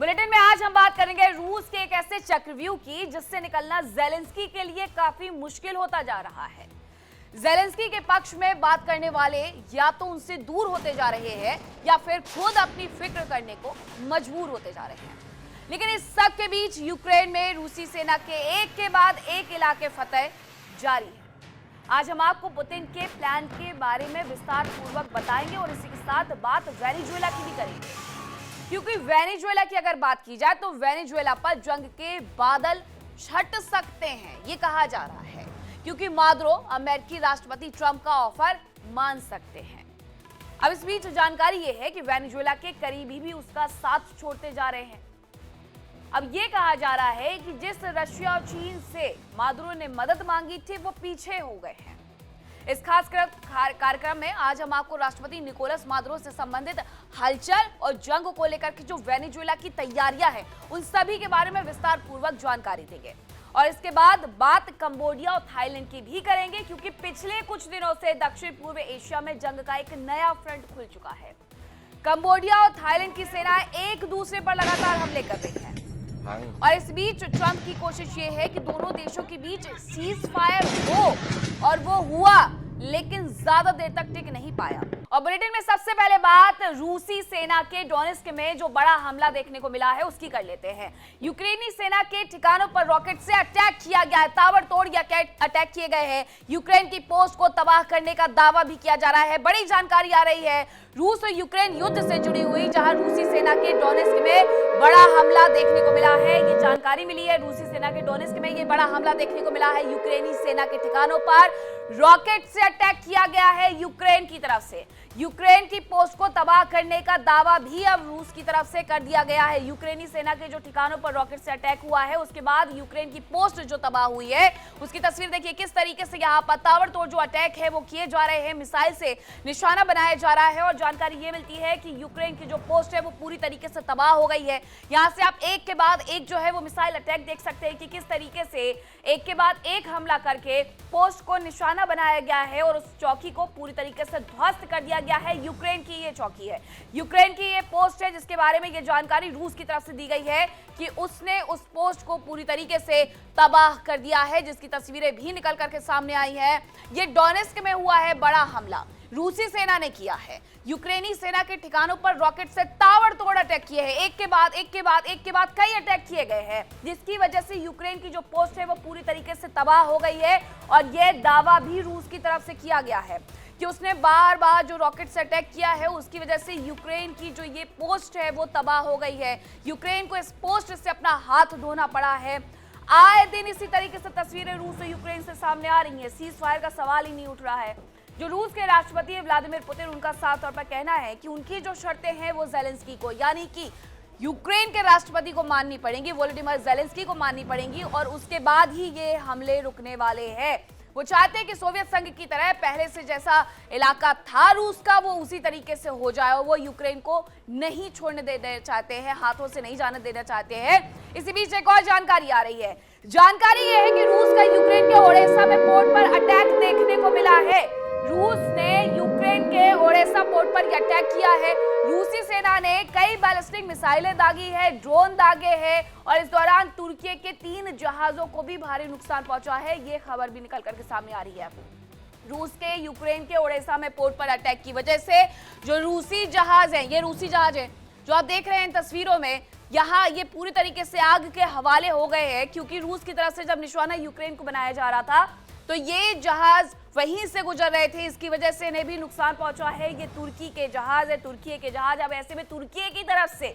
Bulletin में आज हम बात करेंगे रूस के एक ऐसे चक्रव्यूह की जिससे निकलना ज़ेलेंस्की के लिए काफी मुश्किल होता जा रहा है। ज़ेलेंस्की के पक्ष में बात करने वाले या तो उनसे दूर होते जा रहे हैं या फिर खुद अपनी फिक्र करने को मजबूर होते जा रहे हैं। लेकिन इस सब के बीच यूक्रेन में रूसी सेना के एक के बाद एक इलाके फतह जारी है। आज हम आपको पुतिन के प्लान के बारे में विस्तार पूर्वक बताएंगे और इसी के साथ बात वेनेजुएला की भी करेंगे, क्योंकि वेनेजुएला की अगर बात की जाए तो वेनेजुएला पर जंग के बादल छट सकते हैं, ये कहा जा रहा है, क्योंकि मादुरो अमेरिकी राष्ट्रपति ट्रंप का ऑफर मान सकते हैं। अब इस बीच जानकारी यह है कि वेनेजुएला के करीबी भी उसका साथ छोड़ते जा रहे हैं। अब ये कहा जा रहा है कि जिस रशिया और चीन से मादुरो ने मदद मांगी थी वो पीछे हो गए हैं। इस खास कार्यक्रम में आज हम आपको राष्ट्रपति निकोलस मादुरो से संबंधित हलचल और जंग को लेकर के जो वेनेजुएला की तैयारियां हैं उन सभी के बारे में विस्तार पूर्वक जानकारी देंगे। और इसके बाद बात कंबोडिया और थाईलैंड की भी करेंगे, क्योंकि पिछले कुछ दिनों से दक्षिण पूर्व एशिया में जंग का एक नया फ्रंट खुल चुका है। कंबोडिया और थाईलैंड की सेनाएं एक दूसरे पर लगातार हमले कर रही हैं। और इस बीच ट्रंप की कोशिश ये है कि दोनों देशों के बीच सीज फायर हो, और वो हुआ लेकिन ज्यादा देर तक टिक नहीं पाया। और बुलेटिन में सबसे पहले बात रूसी सेना के डोनेस्क में जो बड़ा हमला देखने को मिला है उसकी कर लेते हैं। यूक्रेनी सेना के ठिकानों पर रॉकेट से अटैक किया गया है, ताबड़तोड़ अटैक किए गए हैं। यूक्रेन की पोस्ट को तबाह करने का दावा भी किया जा रहा है। बड़ी जानकारी आ रही है रूस और यूक्रेन युद्ध से जुड़ी हुई, जहां रूसी सेना के डोनेस्क में बड़ा हमला देखने को मिला है। ये जानकारी मिली है, रूसी सेना के डोनेस्क में ये बड़ा हमला देखने को मिला है। यूक्रेनी सेना के ठिकानों पर रॉकेट से अटैक किया गया है यूक्रेन की तरफ से। यूक्रेन की पोस्ट को तबाह करने का दावा भी अब रूस की तरफ से कर दिया गया है। यूक्रेनी सेना के जो ठिकानों पर रॉकेट से अटैक हुआ है उसके बाद यूक्रेन की पोस्ट जो तबाह हुई है उसकी तस्वीर देखिए किस तरीके से यहाँ पर ताबड़तोड़ जो अटैक है वो किए जा रहे हैं, मिसाइल से निशाना बनाया जा रहा है। और जानकारी ये मिलती है कि यूक्रेन की जो पोस्ट है वो पूरी तरीके से तबाह हो गई है। यहाँ से आप एक के बाद एक जो है वो मिसाइल अटैक देख सकते हैं कि किस तरीके से एक के बाद एक हमला करके पोस्ट को निशाना बनाया गया है और उस चौकी को पूरी तरीके से ध्वस्त कर दिया गया है। यूक्रेन की ये चौकी है, यूक्रेन की ये पोस्ट है, जिसके बारे में ये जानकारी रूस की तरफ से दी गई है कि उसने उस पोस्ट को पूरी तरीके से तबाह कर दिया है, जिसकी तस्वीरें भी निकल करके सामने आई है। ये डोनेस्क में हुआ है बड़ा हमला, रूसी सेना ने किया है। यूक्रेनी सेना के ठिकानों पर रॉकेट से ताबड़तोड़ अटैक किए हैं, एक के बाद एक के बाद एक के बाद कई अटैक किए गए हैं, जिसकी वजह से यूक्रेन की जो पोस्ट है वो पूरी तरीके से तबाह हो गई है। और यह दावा भी रूस की तरफ से किया गया है कि उसने बार बार जो रॉकेट से अटैक किया है उसकी वजह से यूक्रेन की जो ये पोस्ट है वो तबाह हो गई है। यूक्रेन को इस पोस्ट से अपना हाथ धोना पड़ा है। आए दिन इसी तरीके से तस्वीरें रूस और यूक्रेन से सामने आ रही हैं। सीज फायर का सवाल ही नहीं उठ रहा है। जो रूस के राष्ट्रपति व्लादिमीर पुतिन, उनका साफ तौर पर कहना है कि उनकी जो शर्तें हैं वो ज़ेलेंस्की को, यानी कि यूक्रेन के राष्ट्रपति को माननी पड़ेंगी, वोलोडिमीर ज़ेलेंस्की को माननी पड़ेंगी, और उसके बाद ही ये हमले रुकने वाले हैं। वो चाहते हैं कि सोवियत संघ की तरह पहले से जैसा इलाका था रूस का वो उसी तरीके से हो जाए। वो यूक्रेन को नहीं छोड़ने देना चाहते हैं, हाथों से नहीं जाने देना चाहते हैं। इसी बीच एक और जानकारी आ रही है। जानकारी ये है कि रूस का यूक्रेन के ओडेसा में पोर्ट पर अटैक देखने को मिला है। रूस ने यूक्रेन के ओडेसा पोर्ट पर अटैक किया है। रूसी सेना ने कई बैलिस्टिक मिसाइलें दागी है, ड्रोन दागे हैं, और इस दौरान तुर्की के 3 जहाजों को भी भारी नुकसान पहुंचा है। ये खबर भी निकल करके सामने आ रही है। रूस के यूक्रेन के ओडेसा में पोर्ट पर अटैक की वजह से जो रूसी जहाज हैं, ये रूसी जहाज हैं जो आप देख रहे हैं तस्वीरों में, यहाँ ये पूरी तरीके से आग के हवाले हो गए हैं, क्योंकि रूस की तरफ से जब निशाना यूक्रेन को बनाया जा रहा था तो ये जहाज वहीं से गुजर रहे थे, इसकी वजह से इन्हें भी नुकसान पहुंचा है। ये तुर्की के जहाज है, तुर्की के जहाज। अब ऐसे में तुर्की की तरफ से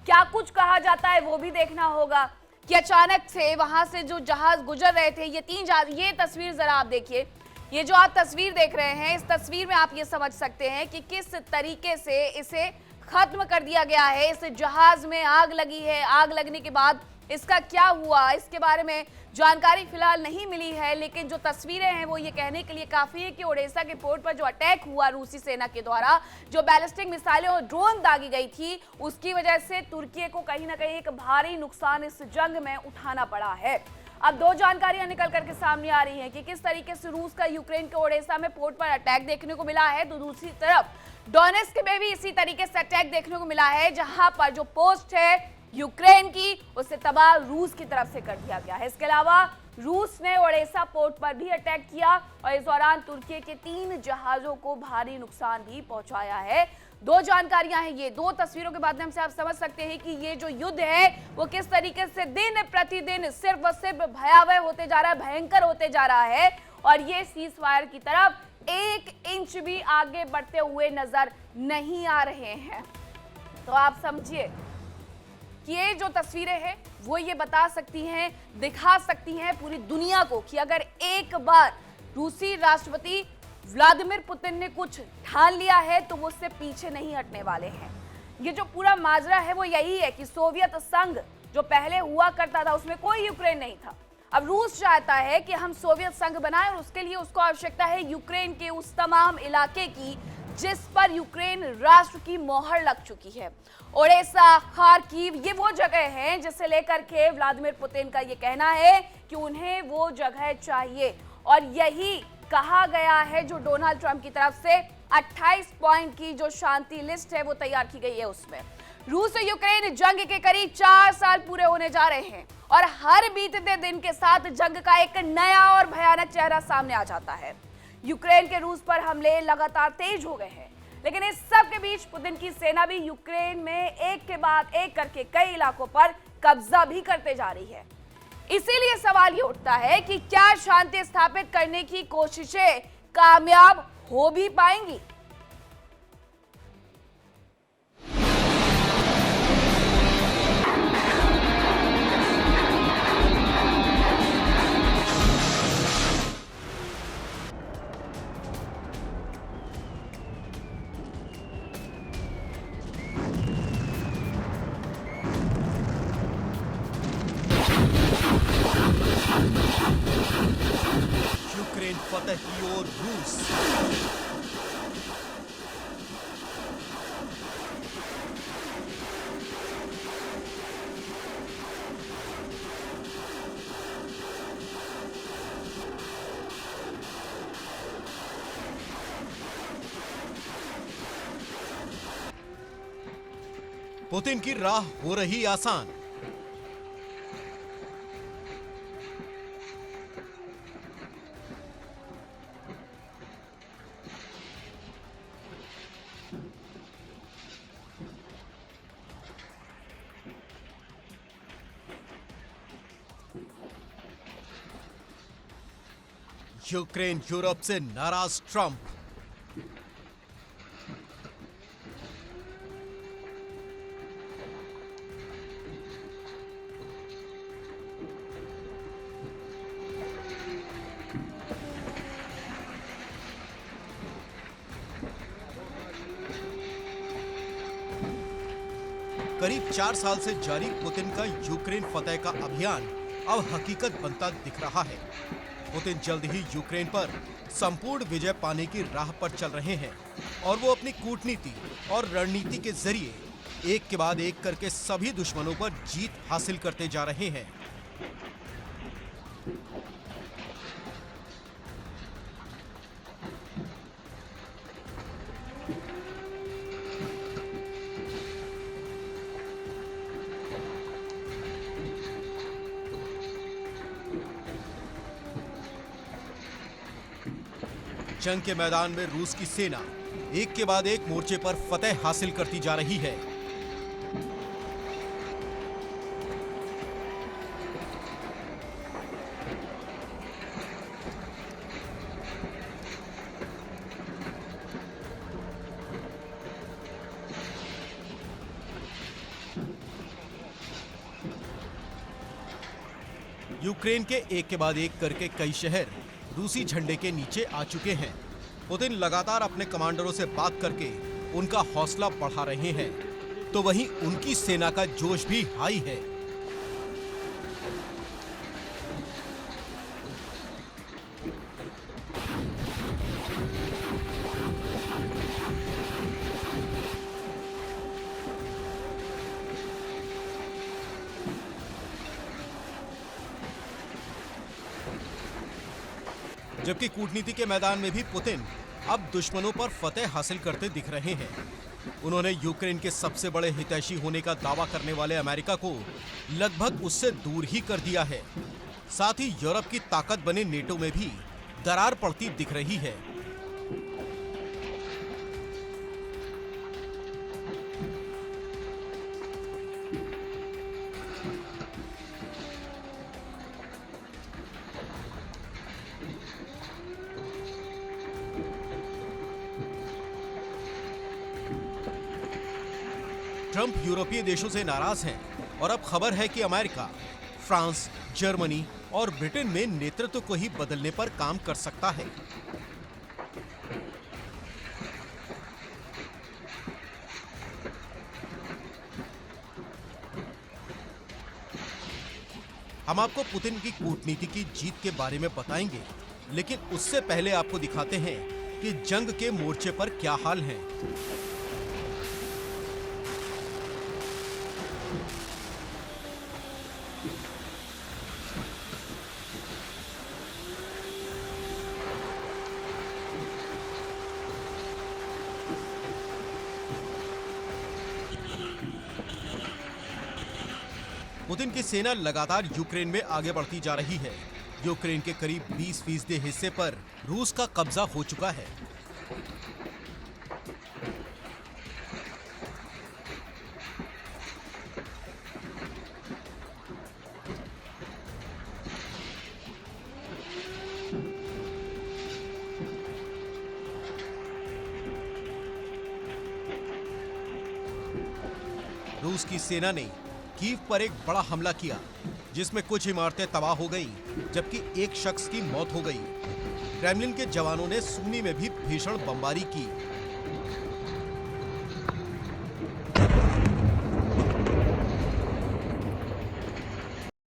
क्या कुछ कहा जाता है वो भी देखना होगा कि अचानक से वहां से जो जहाज गुजर रहे थे, ये 3 जहाज, ये तस्वीर जरा आप देखिए, ये जो आप तस्वीर देख रहे हैं, इस तस्वीर में आप ये समझ सकते हैं कि किस तरीके से इसे खत्म कर दिया गया है। इस जहाज में आग लगी है, आग लगने के बाद इसका क्या हुआ इसके बारे में जानकारी फिलहाल नहीं मिली है, लेकिन जो तस्वीरें हैं वो ये कहने के लिए काफी है कि ओडेसा के पोर्ट पर जो अटैक हुआ रूसी सेना के द्वारा, जो बैलिस्टिक मिसाइलें और ड्रोन दागी गई थी, उसकी वजह से तुर्की को कहीं ना कहीं एक भारी नुकसान इस जंग में उठाना पड़ा है। अब 2 जानकारियां निकल करके सामने आ रही हैं कि किस तरीके से रूस का यूक्रेन के ओडेसा में पोर्ट पर अटैक देखने को मिला है, तो दूसरी तरफ डोनेस्क में भी इसी तरीके से अटैक देखने को मिला है, जहां पर जो पोस्ट है यूक्रेन की, उसे तबाह रूस की तरफ से कर दिया गया है। इसके अलावा रूस ने ओडेसा पोर्ट पर भी अटैक किया और इस दौरान तुर्की के 3 जहाजों को भारी नुकसान भी पहुंचाया है। 2 जानकारियां हैं, ये 2 तस्वीरों के माध्यम से आप समझ सकते हैं कि ये जो युद्ध है वो किस तरीके से दिन प्रतिदिन सिर्फ और सिर्फ भयावह होते जा रहा है, भयंकर होते जा रहा है और ये सीज फायर की तरफ 1 इंच भी आगे बढ़ते हुए नजर नहीं आ रहे हैं। तो आप समझिए कि ये जो तस्वीरें हैं वो ये बता सकती हैं, दिखा सकती हैं पूरी दुनिया को कि अगर एक बार रूसी राष्ट्रपति व्लादिमीर पुतिन ने कुछ ठान लिया है तो वो उससे पीछे नहीं हटने वाले हैं। ये जो पूरा माजरा है वो यही है कि सोवियत संघ जो पहले हुआ करता था उसमें कोई यूक्रेन नहीं था। अब रूस चाहता है कि हम सोवियत संघ बनाएं और उसके लिए उसको आवश्यकता है यूक्रेन के उस तमाम इलाके की जिस पर यूक्रेन राष्ट्र की मोहर लग चुकी है। ओडेसा, खार्किव, ये वो जगह हैं जिसे लेकर के व्लादिमीर पुतिन का ये कहना है कि उन्हें वो जगह चाहिए और यही कहा गया है जो डोनाल्ड ट्रंप की तरफ से 28 पॉइंट की जो शांति लिस्ट है वो तैयार की गई है। उसमें रूस और यूक्रेन जंग के करीब 4 साल पूरे होने जा रहे हैं और हर बीतते दिन के साथ जंग का एक नया और भयानक चेहरा सामने आ जाता है। यूक्रेन के रूस पर हमले लगातार तेज हो गए हैं, लेकिन इस सब के बीच पुतिन की सेना भी यूक्रेन में एक के बाद एक करके कई इलाकों पर कब्जा भी करते जा रही है। इसीलिए सवाल ये उठता है कि क्या शांति स्थापित करने की कोशिशें कामयाब हो भी पाएंगी? यूक्रेन फतह की ओर रूस। पुतिन की राह हो रही आसान। यूक्रेन यूरोप से नाराज ट्रंप। करीब 4 साल से जारी पुतिन का यूक्रेन फतह का अभियान अब हकीकत बनता दिख रहा है। पुतिन जल्द ही यूक्रेन पर संपूर्ण विजय पाने की राह पर चल रहे हैं और वो अपनी कूटनीति और रणनीति के जरिए एक के बाद एक करके सभी दुश्मनों पर जीत हासिल करते जा रहे हैं। जंग के मैदान में रूस की सेना एक के बाद एक मोर्चे पर फतह हासिल करती जा रही है। यूक्रेन के एक के बाद एक करके कई शहर रूसी झंडे के नीचे आ चुके हैं। पुतिन लगातार अपने कमांडरों से बात करके उनका हौसला बढ़ा रहे हैं, तो वहीं उनकी सेना का जोश भी हाई है। जबकि कूटनीति के मैदान में भी पुतिन अब दुश्मनों पर फतह हासिल करते दिख रहे हैं। उन्होंने यूक्रेन के सबसे बड़े हितैषी होने का दावा करने वाले अमेरिका को लगभग उससे दूर ही कर दिया है। साथ ही यूरोप की ताकत बने नेटो में भी दरार पड़ती दिख रही है। ट्रंप यूरोपीय देशों से नाराज हैं और अब खबर है कि अमेरिका, फ्रांस, जर्मनी और ब्रिटेन में नेतृत्व को ही बदलने पर काम कर सकता है। हम आपको पुतिन की कूटनीति की जीत के बारे में बताएंगे, लेकिन उससे पहले आपको दिखाते हैं कि जंग के मोर्चे पर क्या हाल है। पुतिन की सेना लगातार यूक्रेन में आगे बढ़ती जा रही है। यूक्रेन के करीब 20% हिस्से पर रूस का कब्जा हो चुका है। रूस की सेना ने कीव पर एक बड़ा हमला किया, जिसमें कुछ इमारतें तबाह हो गईं, जबकि एक शख्स की मौत हो गई। क्रेमलिन के जवानों ने सूमी में भी भीषण बमबारी की।